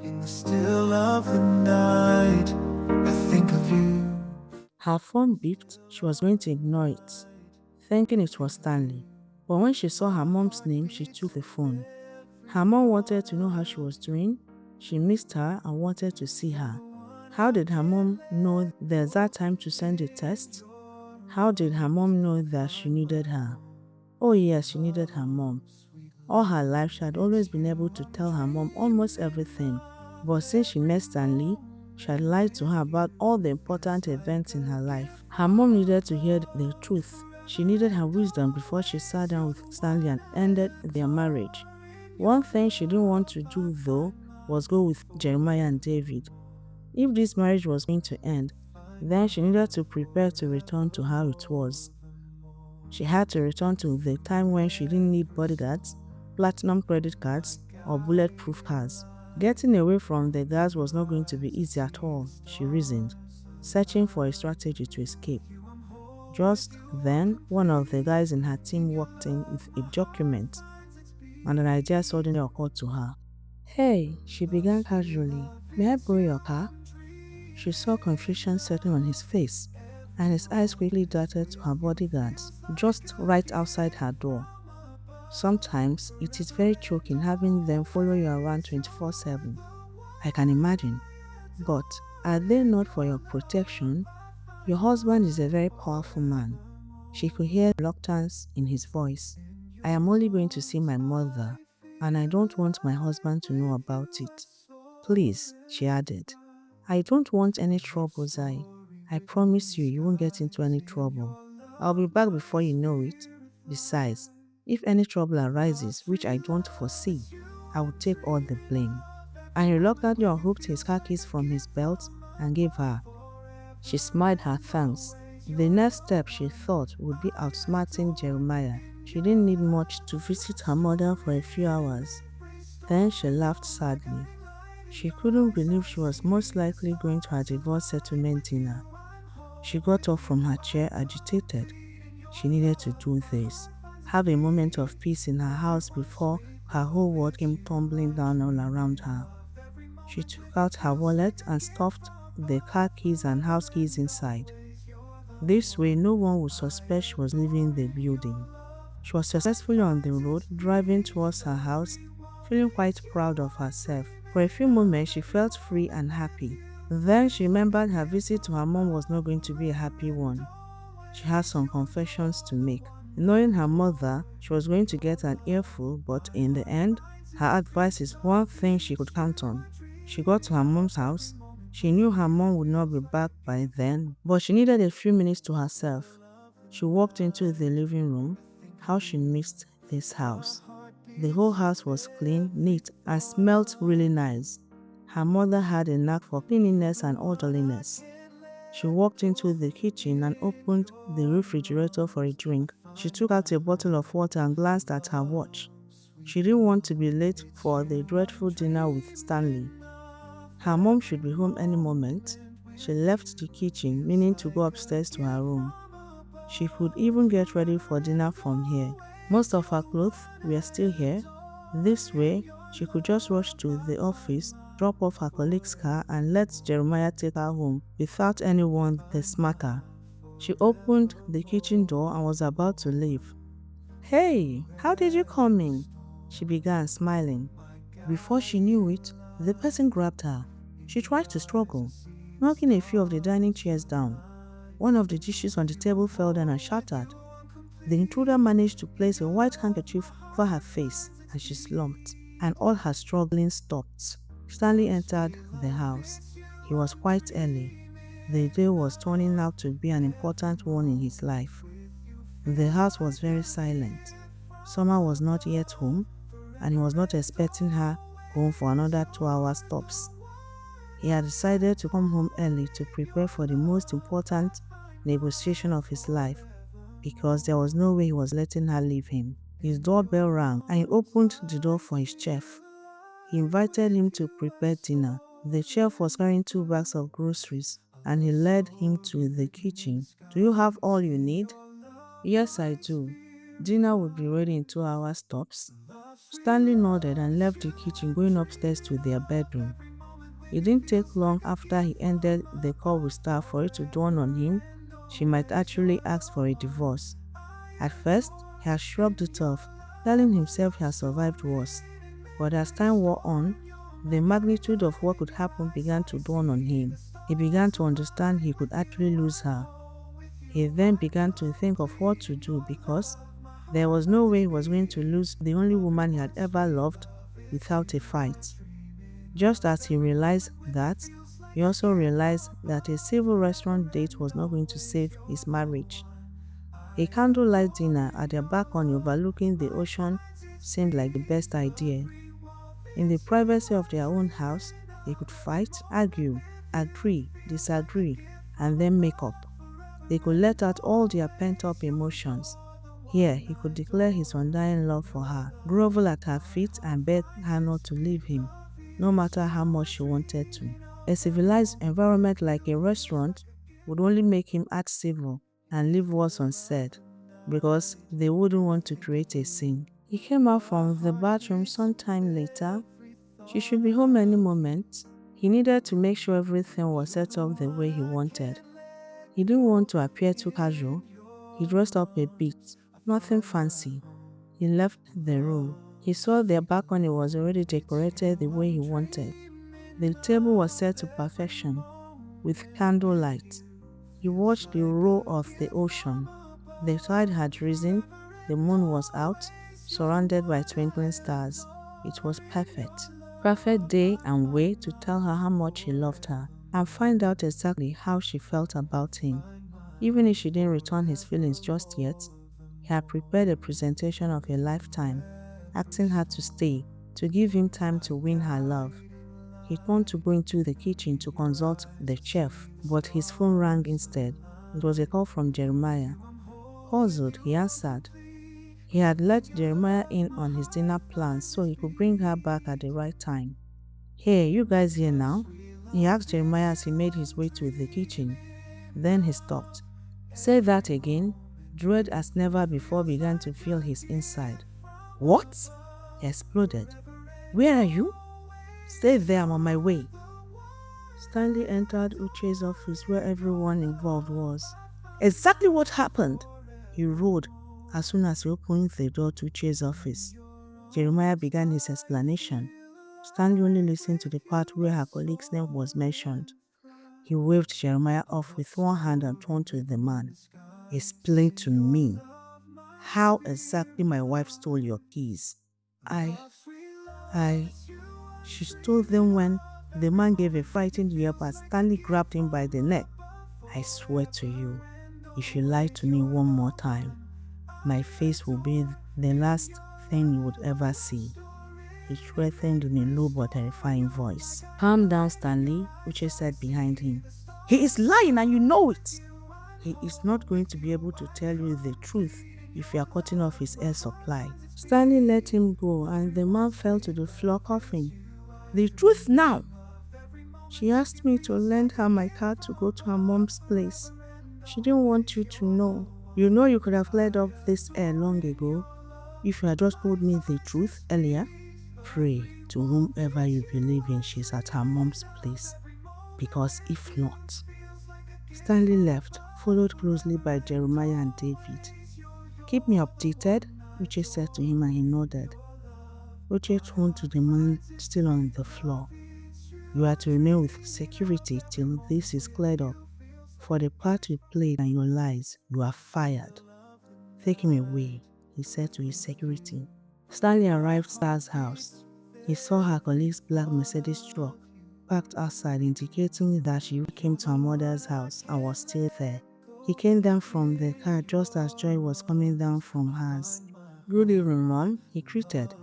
In the still of the night, I think of you. Her phone beeped. She was going to ignore it, thinking it was Stanley. But when she saw her mom's name, she took the phone. Her mom wanted to know how she was doing. She missed her and wanted to see her. How did her mom know there's that time to send a text? How did her mom know that she needed her? Oh yes, she needed her mom. All her life, she had always been able to tell her mom almost everything. But since she met Stanley, she had lied to her about all the important events in her life. Her mom needed to hear the truth. She needed her wisdom before she sat down with Stanley and ended their marriage. One thing she didn't want to do, though, was go with Jeremiah and David. If this marriage was going to end, then she needed to prepare to return to how it was. She had to return to the time when she didn't need bodyguards, platinum credit cards, or bulletproof cars. Getting away from the guards was not going to be easy at all, she reasoned, searching for a strategy to escape. Just then, one of the guys in her team walked in with a document, and an idea suddenly occurred to her. "Hey," she began casually, "may I borrow your car?" She saw confusion setting on his face, and his eyes quickly darted to her bodyguards, just right outside her door. Sometimes it is very choking having them follow you around 24/7. I can imagine. But are they not for your protection? Your husband is a very powerful man. She could hear reluctance in his voice. I am only going to see my mother, and I don't want my husband to know about it. Please, she added. I don't want any trouble, Zai. I promise you, you won't get into any trouble. I'll be back before you know it. Besides, if any trouble arises, which I don't foresee, I will take all the blame. And he reluctantly unhooked his car keys from his belt and gave her. She smiled her thanks. The next step, she thought, would be outsmarting Jeremiah. She didn't need much to visit her mother for a few hours. Then she laughed sadly. She couldn't believe she was most likely going to her divorce settlement dinner. She got up from her chair agitated. She needed to do this, have a moment of peace in her house before her whole world came tumbling down all around her. She took out her wallet and stuffed the car keys and house keys inside. This way, no one would suspect she was leaving the building. She was successfully on the road, driving towards her house, feeling quite proud of herself. For a few moments, she felt free and happy. Then she remembered her visit to her mom was not going to be a happy one. She had some confessions to make. Knowing her mother, she was going to get an earful, but in the end, her advice is one thing she could count on. She got to her mom's house. She knew her mom would not be back by then, but she needed a few minutes to herself. She walked into the living room. How she missed this house. The whole house was clean, neat, and smelled really nice. Her mother had a knack for cleanliness and orderliness. She walked into the kitchen and opened the refrigerator for a drink. She took out a bottle of water and glanced at her watch. She didn't want to be late for the dreadful dinner with Stanley. Her mom should be home any moment. She left the kitchen, meaning to go upstairs to her room. She could even get ready for dinner from here. Most of her clothes were still here. This way, she could just rush to the office, drop off her colleague's car, and let Jeremiah take her home without anyone the smacker. She opened the kitchen door and was about to leave. "Hey, how did you come in?" she began, smiling. Before she knew it, the person grabbed her. She tried to struggle, knocking a few of the dining chairs down. One of the dishes on the table fell down and shattered. The intruder managed to place a white handkerchief over her face and she slumped, and all her struggling stopped. Stanley entered the house. He was quite early. The day was turning out to be an important one in his life. The house was very silent. Summer was not yet home, and he was not expecting her home for another 2 hour stops. He had decided to come home early to prepare for the most important negotiation of his life, because there was no way he was letting her leave him. His doorbell rang and he opened the door for his chef. He invited him to prepare dinner. The chef was carrying 2 bags of groceries and he led him to the kitchen. "Do you have all you need?" "Yes, I do. Dinner will be ready in 2 hours tops." Stanley nodded and left the kitchen, going upstairs to their bedroom. It didn't take long after he ended the call with Star for it to dawn on him she might actually ask for a divorce. At first, he had shrugged it off, telling himself he had survived worse. But as time wore on, the magnitude of what could happen began to dawn on him. He began to understand he could actually lose her. He then began to think of what to do because there was no way he was going to lose the only woman he had ever loved without a fight. Just as he realized that, he also realized that a civil restaurant date was not going to save his marriage. A candlelight dinner at their balcony overlooking the ocean seemed like the best idea. In the privacy of their own house, they could fight, argue, agree, disagree, and then make up. They could let out all their pent-up emotions. Here, he could declare his undying love for her, grovel at her feet and beg her not to leave him, no matter how much she wanted to. A civilized environment like a restaurant would only make him act civil and leave words unsaid, because they wouldn't want to create a scene. He came out from the bathroom sometime later. She should be home any moment. He needed to make sure everything was set up the way he wanted. He didn't want to appear too casual. He dressed up a bit, nothing fancy. He left the room. He saw their balcony was already decorated the way he wanted. The table was set to perfection, with candlelight. He watched the roar of the ocean. The tide had risen, the moon was out, surrounded by twinkling stars. It was perfect. Perfect day and way to tell her how much he loved her and find out exactly how she felt about him. Even if she didn't return his feelings just yet, he had prepared a presentation of a lifetime, asking her to stay, to give him time to win her love. He turned to go into the kitchen to consult the chef, but his phone rang instead. It was a call from Jeremiah. Puzzled, he answered. He had let Jeremiah in on his dinner plans so he could bring her back at the right time. Hey, you guys here now? He asked Jeremiah as he made his way to the kitchen. Then he stopped. Say that again. Dread as never before began to fill his inside. What? He exploded. Where are you? Stay there, I'm on my way. Stanley entered Uche's office where everyone involved was. Exactly what happened? He roared as soon as he opened the door to Uche's office. Jeremiah began his explanation. Stanley only listened to the part where her colleague's name was mentioned. He waved Jeremiah off with one hand and turned to the man. Explain to me how exactly my wife stole your keys. She stole them when the man gave a frightened yelp as Stanley grabbed him by the neck. I swear to you, if you lie to me one more time, my face will be the last thing you would ever see. He threatened in a low but terrifying voice. Calm down, Stanley, Uche said behind him. He is lying and you know it. He is not going to be able to tell you the truth if you are cutting off his air supply. Stanley let him go and the man fell to the floor coughing. The truth now. She asked me to lend her my car to go to her mom's place. She didn't want you to know. You know you could have cleared up this air long ago if you had just told me the truth earlier. Pray to whomever you believe in she's at her mom's place, because if not... Stanley left, followed closely by Jeremiah and David. Keep me updated, Uche said to him and he nodded. Uche turned to the man still on the floor. You are to remain with security till this is cleared up. For the part you played and your lies, you are fired. Take him away, he said to his security. Stanley arrived at Star's house. He saw her colleague's black Mercedes truck parked outside, indicating that she came to her mother's house and was still there. He came down from the car just as Joy was coming down from hers. Good evening, Mom, he greeted.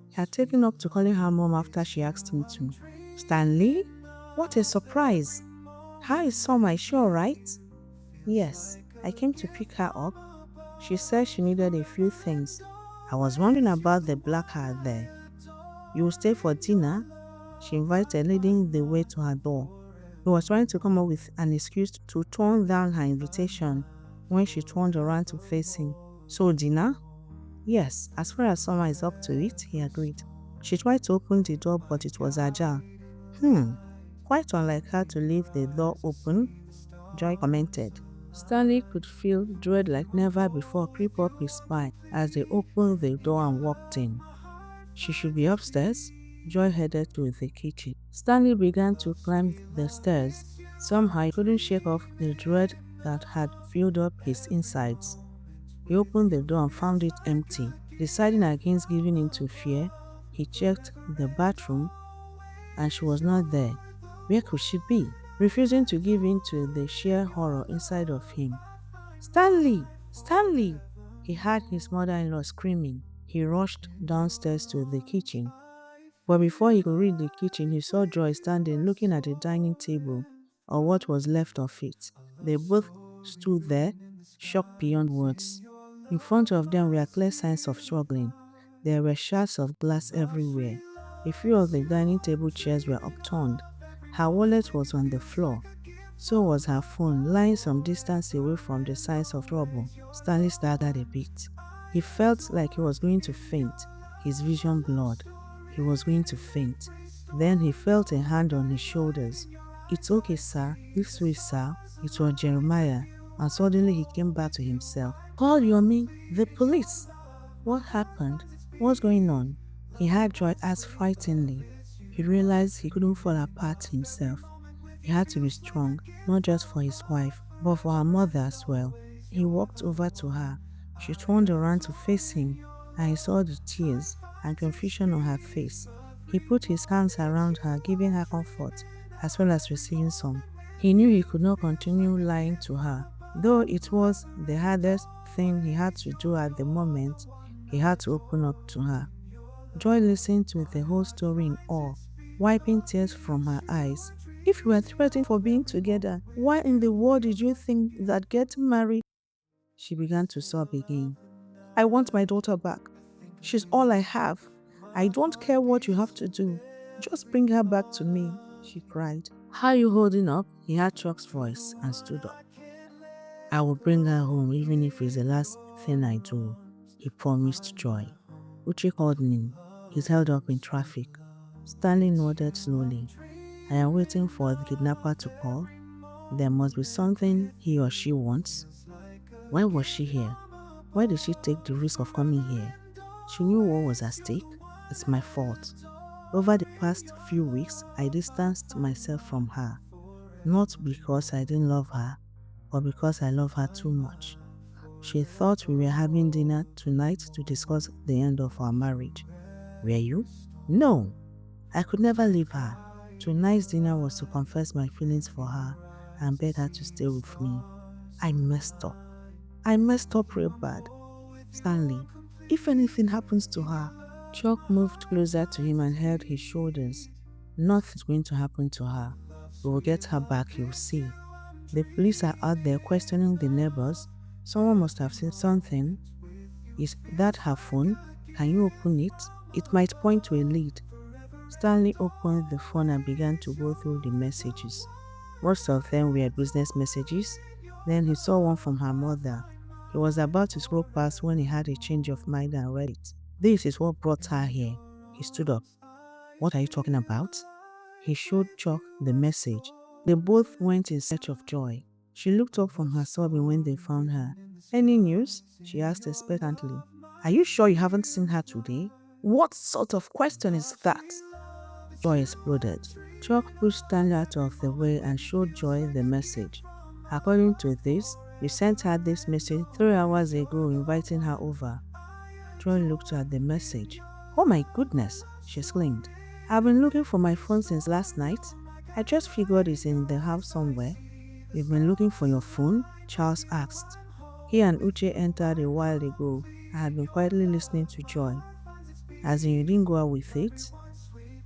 He had taken up to calling her mom after she asked him to. Stanley? What a surprise! How is Summer? Is she alright? Yes, I came to pick her up. She said she needed a few things. I was wondering about the black car there. You will stay for dinner? She invited, leading the way to her door. He was trying to come up with an excuse to turn down her invitation when she turned around to face him. So dinner? Yes, as far as Summer is up to it, he agreed. She tried to open the door but it was ajar. Quite unlike her to leave the door open, Joy commented. Stanley could feel dread like never before creep up his spine as they opened the door and walked in. She should be upstairs. Joy headed to the kitchen. Stanley began to climb the stairs. Somehow he couldn't shake off the dread that had filled up his insides. He opened the door and found it empty. Deciding against giving in to fear, he checked the bathroom and she was not there. Where could she be? Refusing to give in to the sheer horror inside of him. Stanley! Stanley! He heard his mother-in-law screaming. He rushed downstairs to the kitchen. But before he could reach the kitchen, he saw Joy standing looking at the dining table, or what was left of it. They both stood there, shocked beyond words. In front of them were clear signs of struggling. There were shards of glass everywhere. A few of the dining table chairs were upturned. Her wallet was on the floor. So was her phone, lying some distance away from the signs of trouble. Stanley staggered a bit. He felt like he was going to faint, his vision blurred. He was going to faint. Then he felt a hand on his shoulders. "It's okay, sir. This way, sir." It was Jeremiah, and suddenly he came back to himself. "Call Yomi, the police." What happened? What's going on? He heard Joy ask frighteningly. He realized he couldn't fall apart himself. He had to be strong, not just for his wife, but for her mother as well. He walked over to her. She turned around to face him, and he saw the tears and confusion on her face. He put his hands around her, giving her comfort, as well as receiving some. He knew he could not continue lying to her. Though it was the hardest thing he had to do at the moment, he had to open up to her. Joy listened to the whole story in awe, wiping tears from her eyes. "If you were threatened for being together, why in the world did you think that getting married?" She began to sob again. "I want my daughter back. She's all I have. I don't care what you have to do. Just bring her back to me," she cried. "How are you holding up?" He heard Chuck's voice and stood up. "I will bring her home even if it's the last thing I do," he promised Joy. Uche called me. He's held up in traffic. Stanley nodded slowly. "I am waiting for the kidnapper to call. There must be something he or she wants. Why was she here? Why did she take the risk of coming here? She knew what was at stake. It's my fault. Over the past few weeks, I distanced myself from her. Not because I didn't love her, but because I love her too much. She thought we were having dinner tonight to discuss the end of our marriage. Were you? No. I could never leave her. Tonight's dinner was to confess my feelings for her and beg her to stay with me. I messed up. I messed up real bad. Stanley, if anything happens to her..." Chuck moved closer to him and held his shoulders. "Nothing's going to happen to her. We will get her back, you'll see. The police are out there questioning the neighbors. Someone must have seen something. Is that her phone? Can you open it? It might point to a lead." Stanley opened the phone and began to go through the messages. Most of them were business messages. Then he saw one from her mother. He was about to scroll past when he had a change of mind and read it. "This is what brought her here." He stood up. "What are you talking about?" He showed Chuck the message. They both went in search of Joy. She looked up from her sobbing when they found her. "Any news?" she asked expectantly. "Are you sure you haven't seen her today? What sort of question is that?" Joy exploded. Chuck pushed Stanley out of the way and showed Joy the message. "According to this, you sent her this message 3 hours ago inviting her over." Joy looked at the message. "Oh my goodness," she exclaimed. "I've been looking for my phone since last night. I just figured it's in the house somewhere." "You've been looking for your phone?" Charles asked. He and Uche entered a while ago. I had been quietly listening to Joy. "As in you didn't go out with it?"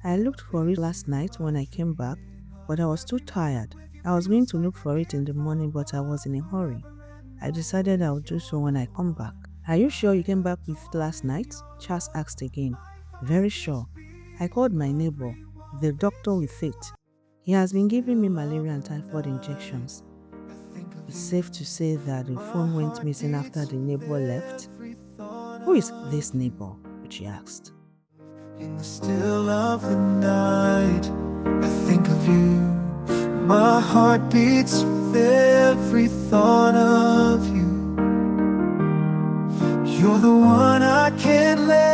"I looked for it last night when I came back, but I was too tired. I was going to look for it in the morning, but I was in a hurry. I decided I would do so when I come back." "Are you sure you came back with it last night?" Charles asked again. "Very sure. I called my neighbor, the doctor with it. He has been giving me malaria and typhoid injections." "It's safe to say that the phone went missing after the neighbor left." "Who is this neighbor?" she asked. In the still of the night, I think of you. My heart beats with every thought of you. You're the one I can't let